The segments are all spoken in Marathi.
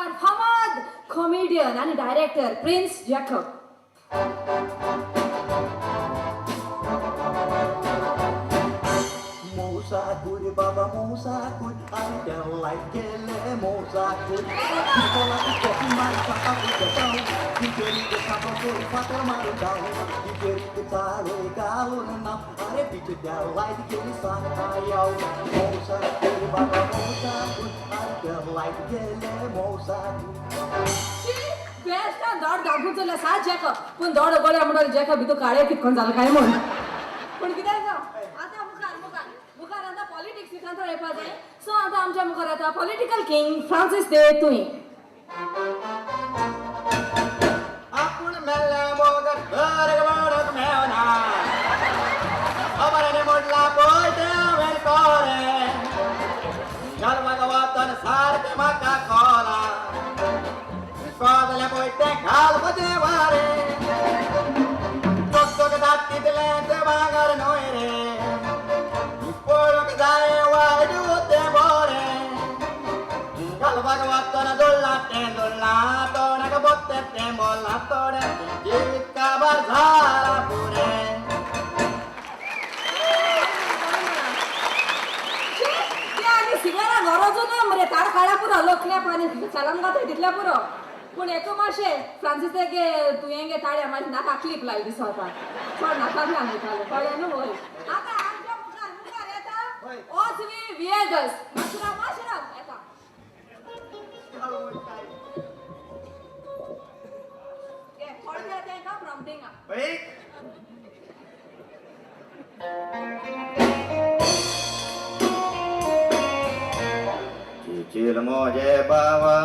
मुखार फामाद कॉमेडियन आणि director prince Jacob. Mosakur, baba mosakur, I don't like it, mosakur. People like to get my papa with the down. You get the papa for father, my down. You get the tare, galon, and now I beat it down like the killing son. I out. Mosakur, baba mosakur, I don't like it, mosakur. Best दॉड दाखवून चला सात जॅकब पण दॉड गोळ्या म्हणून जॅकब भितर काळे कितकोन झालं काय म्हण पण कित्याक आता मुखार आता पॉलिटिक्स विकांत येवपा जाय सो आता आमच्या मुखार आता पॉलिटिकल किंग फ्रांसिस दे तुई. आपुण मेल्ले बोगर घर गडक मेवना अमरने मोडला पोटे वेल कोरे गलवाग वातन सारखे माका खोला कोदले पोटे घाल बजे वारे चोक चोक दातीतले ते बागर नोय रे पोळक जाय वाडू ते बोरे गलवाग वातन दोल्ला तोडक बोते ते बोला तोडे जीवित काबार झाला पुरे. सिंगारा गरजो ना मरे तार काळा पुरो लोकल्या पाणी चलन गात तितल्या पुरो पण एको माशे फ्रांसिस गे तुयेंगे ताळ्या माझी नाका क्लिप लायली दिसता चड नाका सांगितलं कळ्ळें न्हू होय. आता आमच्या मुखार येता ओसवी विएगस माशरा येता. ये पडले तेका प्रॉम्प्टिंग चिल मोजे बाबा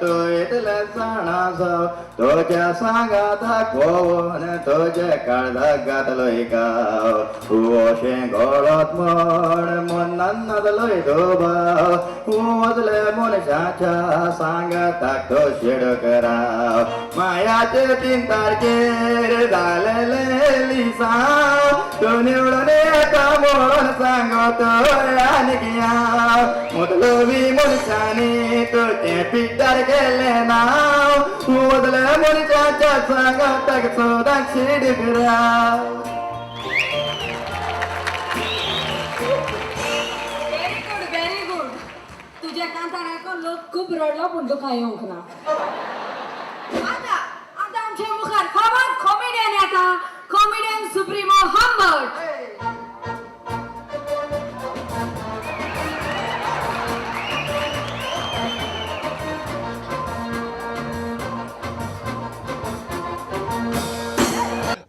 तो इतले जाणा जाव तोच्या सांगाता गोवन तोचे काळजाक घातलोय गाव तुवशे घोळत म्हण मनान नदलोय धोबाव वजले मनशाच्या सांगाताक तो शेड कराव मायाचे 3 तारखेर जालेले लिसाव तो निवडून येता म्हणून सांगतोय आणखी याव मुदलोवी मनशाने तो ते पिट्टार गेले नाव वदले मनशाच्या सांगाताक सोदाक शेड कराव. व्हेरी गुड तुझ्या कांतार ऐकून लोक खूप रडलो पण तुका येऊक ना. आता आता आमच्या मुखार फामाद कॉमेडियन येता कॉमेडियन सुप्रीमो हंबर्ट.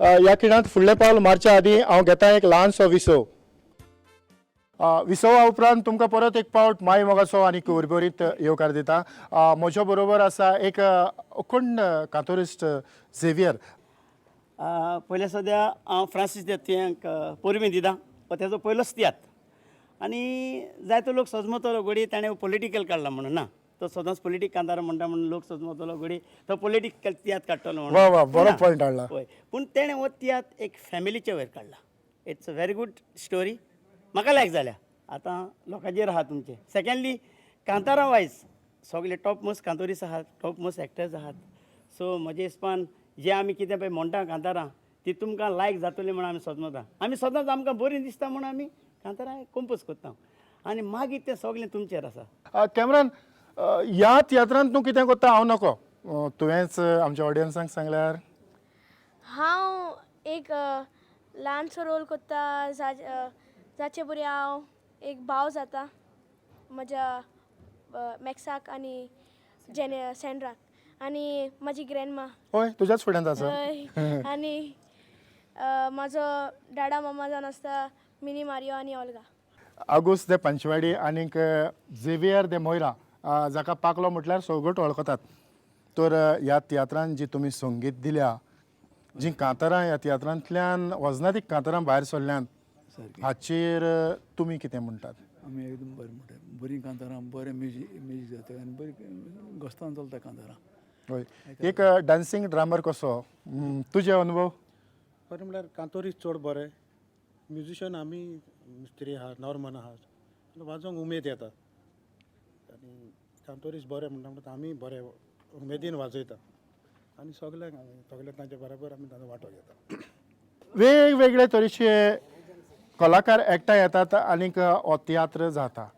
ह्या खिणांत फुडले पावल मारच्या आदीं हांव घेता एक ल्हानसो विसव. विसवा उपरांत तुमकां परत एक पावट माय मोगाचो आनी उर्बरीत येवकार दिता. म्हज्या बरोबर आसा एक अखंड कातोरिस्ट झेवियर. पयले सद्या हांव फ्रांसीस देत्यांक पोरवी दिता तेजो पयलोच तियात्र आनी जायतो लोक सजमतलो घडी ताणें पॉलिटिकल काडला म्हणून ना तो सदांच पॉलिटीक कांतार म्हणटा म्हणून लोक सजमतलो घडी तो पॉलिटिकल तियात्र काडटलो म्हणून वा वा बरो पॉयंट हाडला. पळय पूण तेणें हो तियात्र एक फॅमिलीचे वयर काडला. It's a very good story म्हाका लायक जाल्या. आतां लोकांचेर आहा तुमचे. सेकंडली कांतारा वायज सगळे टॉप मोस्ट कांतोरीस आहात टॉप मोस्ट एक्टर्स आहात. सो म्हजे हिसपान जे आमी कितें पळय म्हणटा कांतारां ती तुमकां लायक जातली म्हणून आमी सजमता. आमी सदांच आमकां बरी दिसता म्हणून आमी कांतारां कंपोज करता आनी मागीर तें सगळें तुमचेर आसा. कॅमरान ह्या तियात्रांत तूं कितें करता हांव नको तुवेंच आमच्या ऑडियन्सांक सांगल्यार. हांव एक ल्हानसो रोल करता जाचे बरी हांव एक भाव जाता म्हज्या मॅक्साक आनी सँड्राक आनी म्हाजी ग्रॅन्डमा हय तुज्याच फुड्यांत आसा. आनी म्हाजो डाडा मामा जावन आसता मिनी मारियो आनी ऑल्गा. आगोस्त दे पंचवाडी आनीक झेवियर दे मोयरा जाका पाकलो म्हटल्यार सगळ्योच वळखतात. तर ह्या तियात्रांत जी तुमी संगीत दिल्या जी कांतारां ह्या तियात्रांतल्यान वजनादीक कांतारां भायर सरल्यांत हाचेर तुमी कितें म्हणटात. आमी एकदम बरें म्हणटा बरीं कांतारां बरें म्युजीक जाता आनी बरी घोस्तान चलता कांतारां. हय एक डान्सिंग ड्रामर कसो तुजे अनुभव. बरें म्हळ्यार कांतोरी चड बरें म्युजिशियन आमी मिस्त्री आहात नॉर्मन आहात वाजोवंक उमेद येता आनी कांतोरीस बरें म्हणटा आमी बरें उमेदीन वाजयता आनी सगळे तांचे बरोबर आमी ताचो वांटो घेता. वेगवेगळे तरेचे कलाकार एकठांय येतात आनीक हो तियात्र जाता.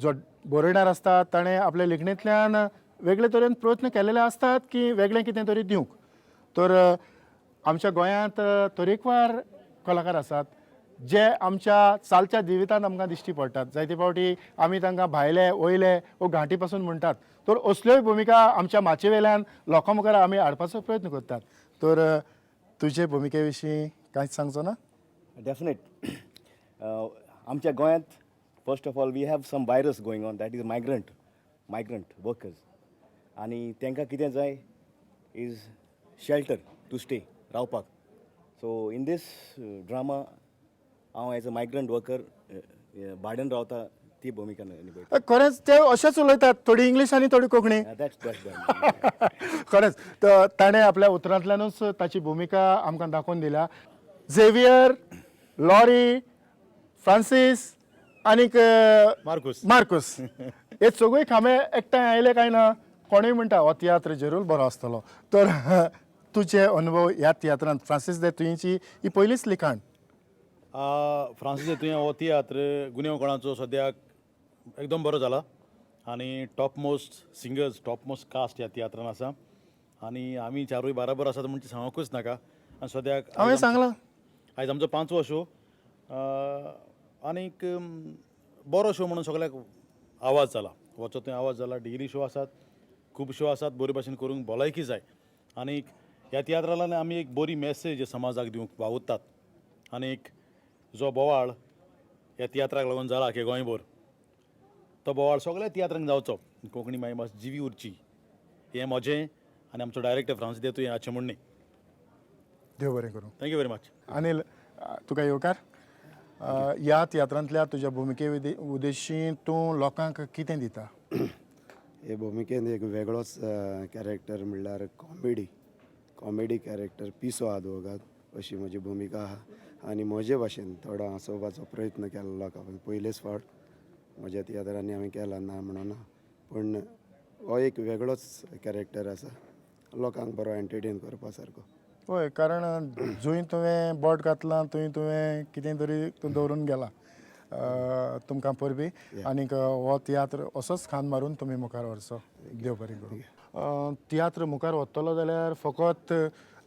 जो बरोवणार आसता ताणें आपल्या लेखणेंतल्यान वेगळे तरेन प्रयत्न केलेले आसतात की वेगळें कितें तरी दिवंक. तर आमच्या गोंयांत तरेकवार कलाकार आसात जे आमच्या चालच्या जिवितांत आमकां दिश्टी पडटात. जायते फावटी आमी तांकां भायले वयले वो घांटी पासून म्हणटात. तर असल्योय भुमिका आमच्या माचे वयल्यान लोकां मुखार आमी हाडपाचो प्रयत्न करतात. तर तुजे भुमिके विशीं कांयच सांगचो ना? डेफिनेट आमच्या गोंयांत first of all we have some virus going on that is migrant workers आनी तांकां कितें जाय इज शेल्टर टू स्टे रावपाक. सो इन दीस ड्रामा हांव एज अ मायग्रंट वर्कर भाड्यान रावता ती भुमिका निभयता. खरेंच ते अशेंच उलयतात, थोडी इंग्लीश आनी थोडी कोंकणी. खरेंच ताणें आपल्या उतरांतल्यानूच ताची भुमिका आमकां दाखोवन दिल्या. झेवियर, लॉरी, फ्रांसीस आनीक मार्कूस हे सगळे खांबे एकठांय आयले काय ना कोणूय म्हणटा हो तियात्र जरूर बरो आसतलो. तर तुजे अनुभव ह्या तियात्रांत फ्रांसीस दे तुयेंची ही पयलीच लिखाण. फ्रांसीस तुवें हो तियात्र गुन्यांवकारांचो सद्याक एकदम बरो जाला आनी top most singers top most cast ह्या तियात्रान आसा आनी आमी चारूय बाराबर आसात म्हणचे सांगूंकूच नाका. आनी सद्याक हांवें सांगलां आयज आमचो 5वो शो आनीक बरो शो म्हणून सगळ्याक आवाज जाला. वचो थंय आवाज जाला. डिग्री शो आसात, खूब शो आसात, बरे भाशेन करूंक भलायकी जाय. आनीक ह्या तियात्रांतल्यान आमी एक बरी मॅसेज समाजाक दिवंक वावुरतात. आनीक जो बोवाळ ह्या तियात्राक लागून जाला की गोंयभर तो बोवाळ सगळ्या तियात्रांक जावचो. कोंकणी मायभास जिवी उरची हें म्हजें आनी आमचो डायरेक्टर फ्रांसीस दे तुवें हाचें म्हणणें. देव बरें करूं. Thank you very much. अनिल तुका येवकार. ह्या तियात्रांतल्या तुज्या भुमिके उद्देशी तूं लोकांक कितें दिता? हे भुमिकेन एक वेगळोच कॅरेक्टर म्हणल्यार कॉमेडी कॅरेक्टर पिसो आदवोगाद अशी म्हजी भुमिका आहा. आनी म्हजे भाशेन थोडो हांसोवपाचो प्रयत्न केलो लोकांक. पयलेच फावट म्हज्या तियात्रांनी हांवें केला ना म्हणून ना, पूण हो एक वेगळोच कॅरेक्टर आसा लोकांक बरो एंटरटेन करपा सारको. हय, कारण जंय तुवें बोट घातलां थंय तुवें कितें तरी तूं दवरून गेला तुमकां परबी. आनीक हो तियात्र असोच खान मारून तुमी मुखार व्हरचो. देव बरें करूं. तियात्र मुखार व्हरतलो जाल्यार फकत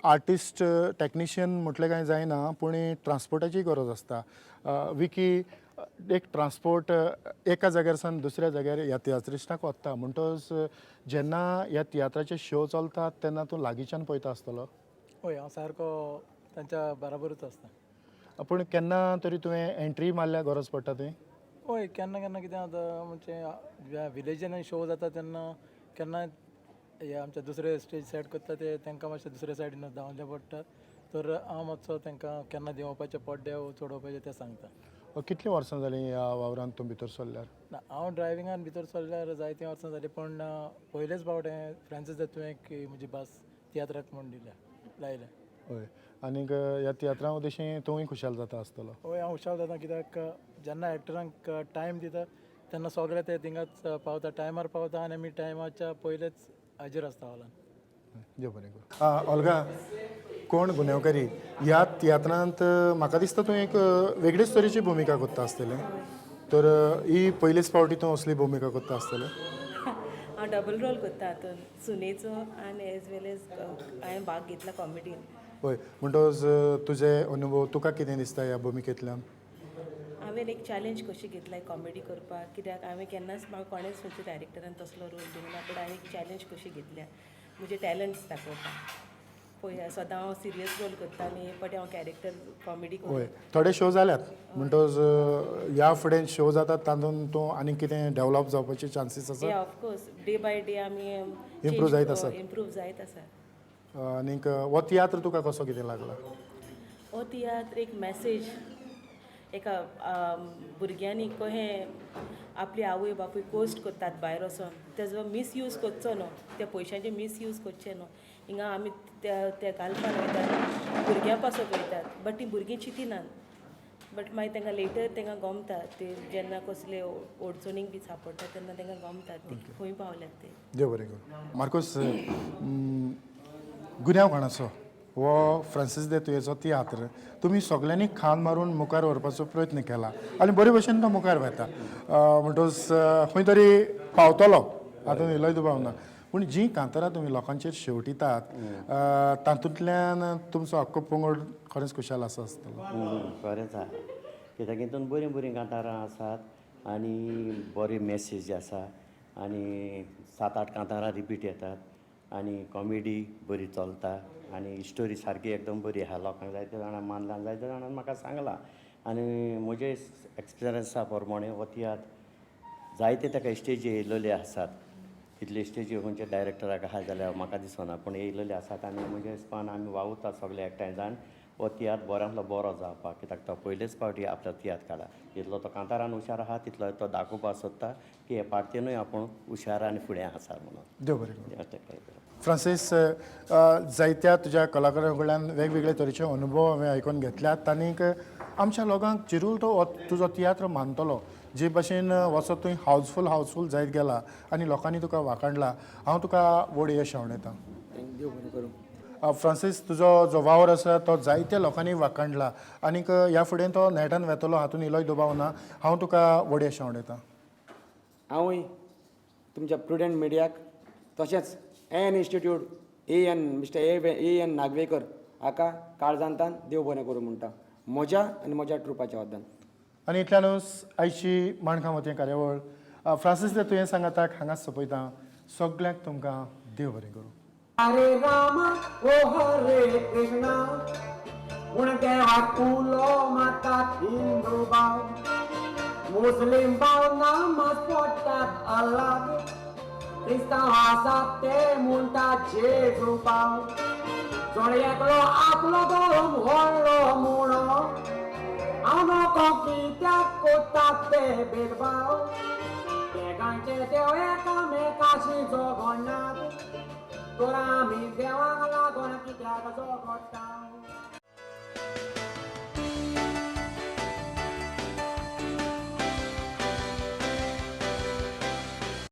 आर्टिस्ट टॅक्निशियन म्हटलें कांय जायना, पूण ट्रान्सपोर्टाची गरज आसता. विकी एक ट्रान्सपोर्ट एका जाग्यार सावन दुसऱ्या जाग्यार ह्या तियात्रिस्टाक वता म्हणटच जेन्ना ह्या तियात्राचे शो चलतात तेन्ना तूं लागींच्यान पळयता आसतलो. हय, हांव सारको तांच्या बरोबरूच आसता. पूण केन्ना तरी तुवें एंट्री मारल्या गरज पडटा थंय? हय, केन्ना केन्ना कितें जाता म्हणजे विलेजीन शो जाता तेन्ना केन्ना हे आमचे दुसरे स्टेज सेट करता ते तांकां मातशें दुसऱ्या सायडीन धांवचें पडटा. तर हांव मातसो तांकां केन्ना देंवोवपाचे पड्डे चडोवपाचे ते सांगता. कितलीं वर्सां जालीं ह्या वावरांत तूं भितर सरल्यार? ना, हांव ड्रायविंगान भितर सरल्यार जायतीं वर्सां जालीं, पूण पयलेच फावट हांवें फ्रांसीस दे तुवें म्हजी भास तियात्राक म्हूण लायल्या. हय, आनीक ह्या तियात्रा उद्देशी तूंय खुशाल जाता आसतलो. हय, हांव हुशाल जाता कित्याक जेन्ना एक्टरांक टायम दिता तेन्ना सगळे ते थिंगाच पावता, टायमार पावता आनी आमी टायमाच्या पयलेच हाजीर आसता हॉलान. देव बरें करूं. ऑल्गा, कोण गुन्यांवकारी ह्या तियात्रांत म्हाका दिसता तूं एक वेगळेच तरेची भुमिका करता आसतलें. तर ही पयलीच फावटी तूं असली भुमिका करता आसतलें? हांव डबल रोल करता हातूंत सुनेचो आनी एज वेल एज हांवें भाग घेतला कॉमेडीन. हय, म्हणटच तुजे अनुभव तुका कितें दिसता ह्या भुमिकेंतल्यान? हांवें एक चॅलेंज कशी घेतला कॉमेडी करपाक, कित्याक हांवें केन्नाच म्हाका कोणेच खंयच्या डायरेक्टरान तसलो रोल दिवना, पूण हांवें एक चॅलेंज कशी घेतल्या म्हजे टॅलंट्स दाखोवपाक. पळय सदां हांव सिरियस रोल करता आनी बट हांव कॅरेक्टर कॉमेडी करता. हय, थोडे शो जाल्यात म्हणटच ह्या फुडें शो जातात तातूंत तूं आनी कितें डेवलप जावपाचे चान्सीस आसा? ऑफकोर्स डे बाय डे आमी इम्प्रूव जायत आसात. इम्प्रूव जायत आसा. आनीक हो तियात्र तुका कसो कितें लागला? हो तियात्र एक मॅसेज एका भुरग्यांनी कशें आपली आवय बापूय कोस्ट करतात भायर वचोन तेजो मिसयूज करचो न्हू, त्या पयशांचे मिसयूज करचे न्हू. हिंगा आमी ते घालपाक वयतात, भुरग्यां पासत वयतात, बट तीं भुरगीं चिंतिनात. बट मागीर तांकां लेटर तांकां गमता ते जेन्ना कसले अडचणीक बी सापडटा तेन्ना तांकां गमता ते खंय पावल्यात ते. देव बरें करूं. मार्कोस गुन्यांव खाणाचो हो फ्रांसीस दे तुयेचो तियात्र तुमी सगळ्यांनी खान मारून मुखार व्हरपाचो प्रयत्न केला आनी बरे भशेन तो मुखार वता म्हणटच खंय तरी पावतलो हातूंत इलोय दुबाव ना. पूण जीं कांतारां तुमी लोकांचेर शेवटितात तातूंतल्यान तुमचो हक्क पंगड खरेंच खुशाल आसतलो. खरेंच आहा कित्याक हितून बरीं बरीं कांतारां आसात आनी बरी मॅसेज आसा आनी 7-8 कांतारां रिपीट येतात आनी कॉमेडी बरी चलता आनी स्टोरी सारकी एकदम बरी आहा. लोकांक जायते जाणां मानला जायते जाणांनी म्हाका सांगलां आनी म्हजे एक्सपिरियन्सा प्रमाणे हो तियात्र जायते ताका स्टेजी येयलेले आसात. तितले स्टेजी खंयचे डायरेक्टराक आहा जाल्यार म्हाका दिसना पूण येयलेले आसात आनी म्हज्या हिसपान आमी वावुरतात सगळे एकठांय जावन हो तियात्र बऱ्यांतलो बरो जावपाक कित्याक तो पयलेच फावटी आपलो तियात्र काडला. जितलो तो कांतारान हुशार आहा तितलो तो दाखोवपाक सोदता की हे पार्टेनूय आपूण हुशार आनी फुडें आसा म्हणून. देव बरें करूं. फ्रांसीस जायत्या तुज्या कलाकारां कडल्यान वेगवेगळे तरेचे अनुभव हांवें आयकून घेतल्यात आनीक आमच्या लोकांक चिरूल तो तुजो तियात्र मानतलो जे भशेन वचत थंय हावसफूल जायत गेला आनी लोकांनी तुका वाखाणला. हांव तुका व्हड यश येता. देव बरें करूं. फ्रांसीस तुजो जो वावर आसा तो जायत्या लोकांनी वाखाणला आनीक ह्या फुडें तो नेटान वेतलो हातून इलोय दुबाव ना. हांव तुका व्हड यश येता. हांवूय तुमच्या प्रुडंट मिडियाक तशेंच an institute mister A N. Nagvekar हाका काळजांतान देव बरें करूं म्हणटा म्हज्या आनी म्हज्या ट्रुपाच्या वतीन. आनी इतल्यानूच आयची माणकामती कार्यावळ फ्रांसीस दे तुवें सांगाताक हांगाच सोंपयता. सगळ्यांक तुमकां देव बरें करूं. हरे राम ओ हरे कृष्णा म्हूण देवा तुलो माता हिंदू भाव मुस्लीम भाव नामाज पडटात अल्लाह क्रिस्तांव आसात ते म्हणटा जेजू भाव जण एकलो आपलो धर्म व्हडलो म्हणो आमको कित्याक कोत्तात ते भेदभाव एकांचे देव एकामेकाशी जोगोनात तर आमी देवाक लागून कित्याक जोगोडटा.